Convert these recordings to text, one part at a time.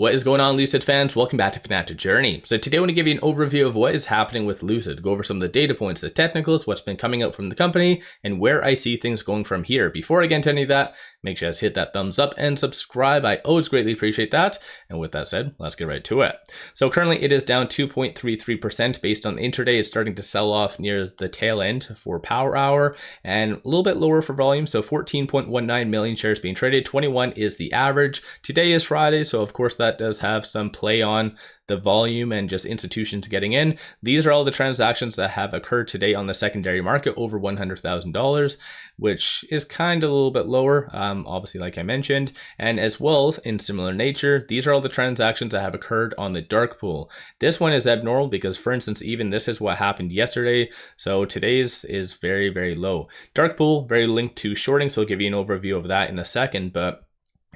What is going on, Lucid fans? Welcome back to Fanatic Journey. So today I want to give you an overview of what is happening with Lucid, go over some of the data points, the technicals, what's been coming out from the company, and where I see things going from here. Before I get into any of that, make sure to hit that thumbs up and subscribe. I always greatly appreciate that. And with that said, let's get right to it. So currently it is down 2.33% based on intraday. It's starting to sell off near the tail end for power hour and a little bit lower for volume. So 14.19 million shares being traded. 21 is the average. Today is Friday, so of course that does have some play on the volume and just institutions getting in. These are all the transactions that have occurred today on the secondary market over $100,000, which is kind of a little bit lower, obviously, like I mentioned. And as well, in similar nature, these are all the transactions that have occurred on the dark pool. This one is abnormal because, for instance, even this is what happened yesterday. So today's is very, very low. Dark pool, very linked to shorting, so I'll give you an overview of that in a second. But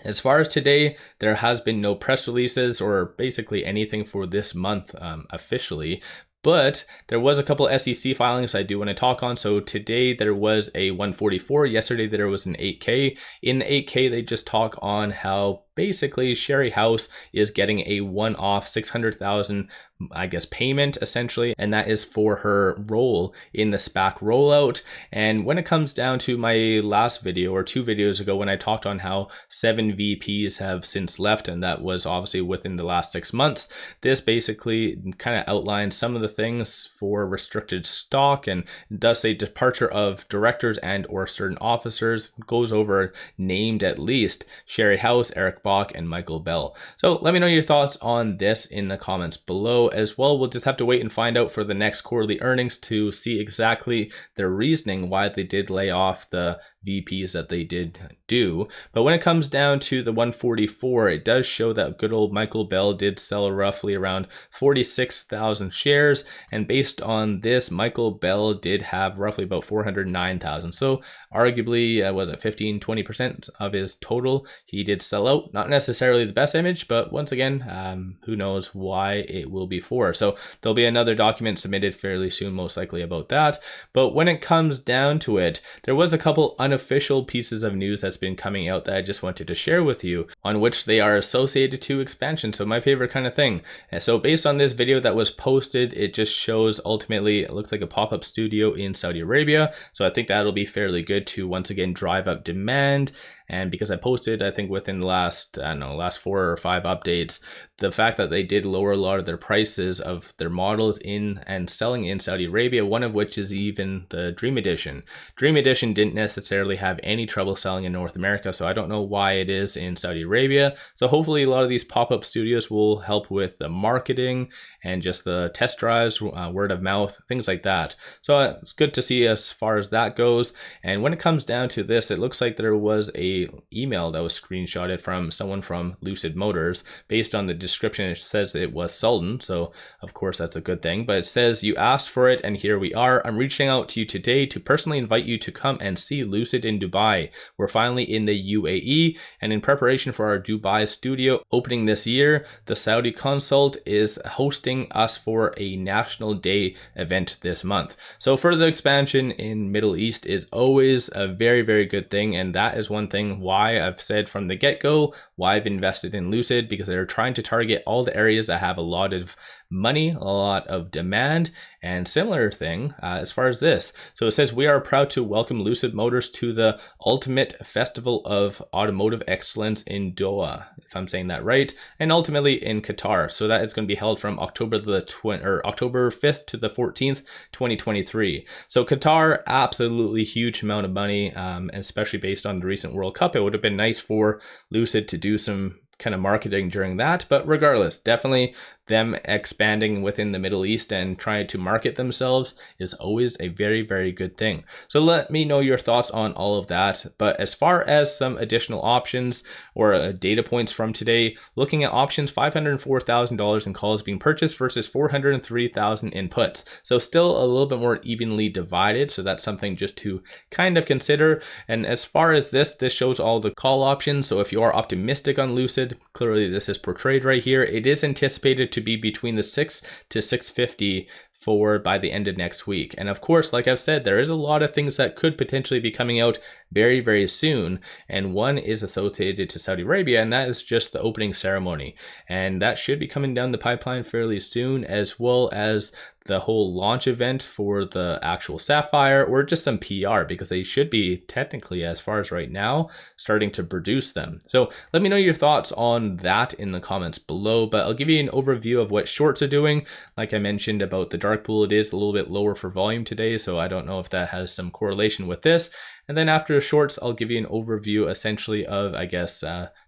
as far as today, there has been no press releases or basically anything for this month officially. But there was a couple SEC filings I do want to talk on. So today there was a 144. Yesterday there was an 8K. In the 8K, they just talk on how basically 𝗪𝗧𝗛𝗧 is getting a one-off 600,000, I guess, payment essentially, and that is for her role in the SPAC rollout. And when it comes down to my last video or 2 videos ago when I talked on how 7 VPs have since left, and that was obviously within the last 6 months, this basically kind of outlines some of the things for restricted stock and does say departure of directors and or certain officers, goes over named at least 𝗪𝗧𝗪𝗧𝗛, Eric Bach, and Michael Bell. So let me know your thoughts on this in the comments below as well. We'll just have to wait and find out for the next quarterly earnings to see exactly their reasoning why they did lay off the VPs that they did do. But when it comes down to the 144, it does show that good old Michael Bell did sell roughly around 46,000 shares. And based on this, Michael Bell did have roughly about 409,000. So arguably, was it 15-20% of his total he did sell out? Not necessarily the best image, but once again, who knows why it will be for. So there'll be another document submitted fairly soon, most likely about that. But when it comes down to it, there was a couple unofficial pieces of news that's been coming out that I just wanted to share with you, on which they are associated to expansion. So my favorite kind of thing. And so based on this video that was posted, it just shows ultimately it looks like a pop-up studio in Saudi Arabia. So I think that'll be fairly good to once again drive up demand. And because I posted, I think within the last 4 or 5 updates, the fact that they did lower a lot of their prices of their models in and selling in Saudi Arabia, one of which is even the Dream Edition. Dream Edition didn't necessarily have any trouble selling in North America, so I don't know why it is in Saudi Arabia. So hopefully a lot of these pop-up studios will help with the marketing and just the test drives, word of mouth, things like that. So it's good to see as far as that goes. And when it comes down to this, it looks like there was a email that was screenshotted from someone from Lucid Motors. Based on the description, it says it was Sultan, so of course that's a good thing. But it says, "You asked for it and here we are. I'm reaching out to you today to personally invite you to come and see Lucid in Dubai. We're finally in the UAE, and in preparation for our Dubai studio opening this year, the Saudi Consult is hosting us for a National Day event this month." So further expansion in Middle East is always a very, very good thing, and that is one thing why I've said from the get-go why I've invested in Lucid, because they're trying to target all the areas that have a lot of money, a lot of demand. And similar thing as far as this. So it says, "We are proud to welcome Lucid Motors to the ultimate festival of automotive excellence in Doha," if I'm saying that right, and ultimately in Qatar. So that is going to be held from October 5th to the 14th, 2023. So Qatar, absolutely huge amount of money, especially based on the recent World Cup. It would have been nice for Lucid to do some kind of marketing during that, but regardless, definitely them expanding within the Middle East and trying to market themselves is always a very, very good thing. So let me know your thoughts on all of that. But as far as some additional options or data points from today, looking at options, $504,000 in calls being purchased versus 403,000 in puts. So still a little bit more evenly divided. So that's something just to kind of consider. And as far as this shows all the call options. So if you are optimistic on Lucid, clearly this is portrayed right here. It is anticipated to be between the 6 to 650 for by the end of next week. And of course, like I've said, there is a lot of things that could potentially be coming out very, very soon. And one is associated to Saudi Arabia, and that is just the opening ceremony. And that should be coming down the pipeline fairly soon, as well as the whole launch event for the actual Sapphire, or just some PR, because they should be technically, as far as right now, starting to produce them. So let me know your thoughts on that in the comments below, but I'll give you an overview of what shorts are doing. Like I mentioned about the dark pool, it is a little bit lower for volume today, so I don't know if that has some correlation with this. And then after shorts, I'll give you an overview essentially of, I guess,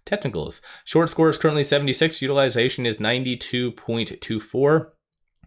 technicals. Short score is currently 76, utilization is 92.24.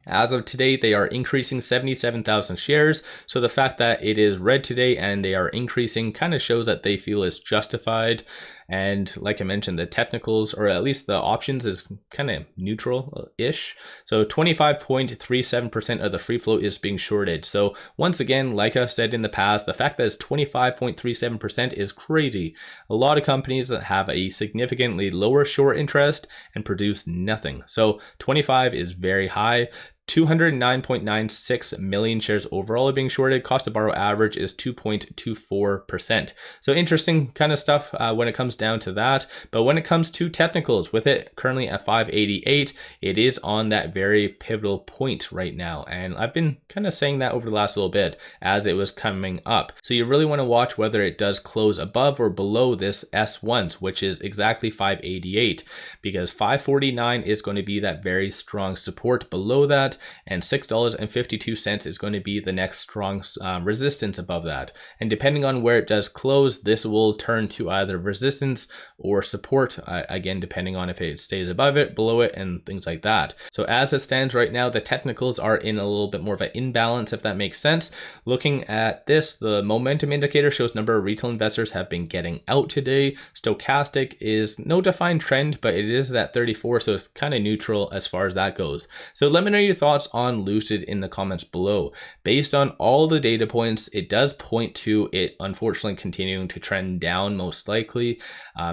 As of today, they are increasing 77,000 shares. So the fact that it is red today and they are increasing kind of shows that they feel it's justified. And like I mentioned, the technicals, or at least the options, is kind of neutral-ish. So 25.37% of the free float is being shorted. So once again, like I've said in the past, the fact that it's 25.37% is crazy. A lot of companies that have a significantly lower short interest and produce nothing. So 25 is very high. 209.96 million shares overall are being shorted. Cost to borrow average is 2.24%. So interesting kind of stuff when it comes down to that. But when it comes to technicals, with it currently at 588, it is on that very pivotal point right now. And I've been kind of saying that over the last little bit as it was coming up. So you really want to watch whether it does close above or below this S1, which is exactly 588, because 549 is going to be that very strong support below that. And $6.52 is going to be the next strong resistance above that. And depending on where it does close, this will turn to either resistance or support, again, depending on if it stays above it, below it, and things like that. So as it stands right now, the technicals are in a little bit more of an imbalance, if that makes sense. Looking at this, the momentum indicator shows number of retail investors have been getting out today. Stochastic is no defined trend, but it is at 34, so it's kind of neutral as far as that goes. So let me know your thoughts on Lucid in the comments below. Based on all the data points, it does point to it unfortunately continuing to trend down, most likely,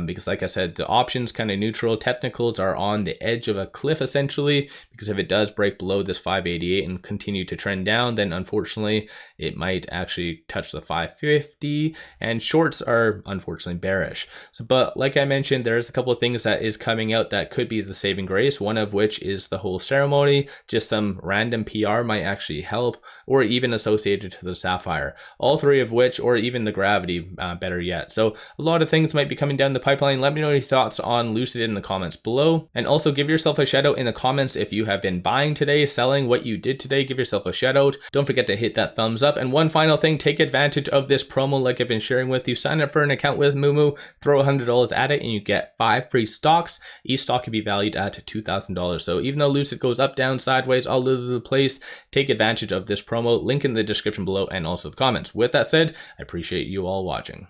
because like I said, the options kind of neutral. Technicals are on the edge of a cliff essentially, because if it does break below this 588 and continue to trend down, then unfortunately it might actually touch the 550, and shorts are unfortunately bearish. So, but like I mentioned, there's a couple of things that is coming out that could be the saving grace, one of which is the whole ceremony. Just some random PR might actually help, or even associated to the Sapphire, all three of which, or even the gravity, better yet. So a lot of things might be coming down the pipeline. Let me know your thoughts on Lucid in the comments below, and also give yourself a shout out in the comments if you have been buying today, selling, what you did today. Give yourself a shout out. Don't forget to hit that thumbs up. And one final thing, take advantage of this promo like I've been sharing with you. Sign up for an account with Moomoo, throw $100 at it, and you get 5 free stocks. Each stock can be valued at $2,000. So even though Lucid goes up, down, sideways, all over the place, take advantage of this promo. Link in the description below and also the comments. With that said, I appreciate you all watching.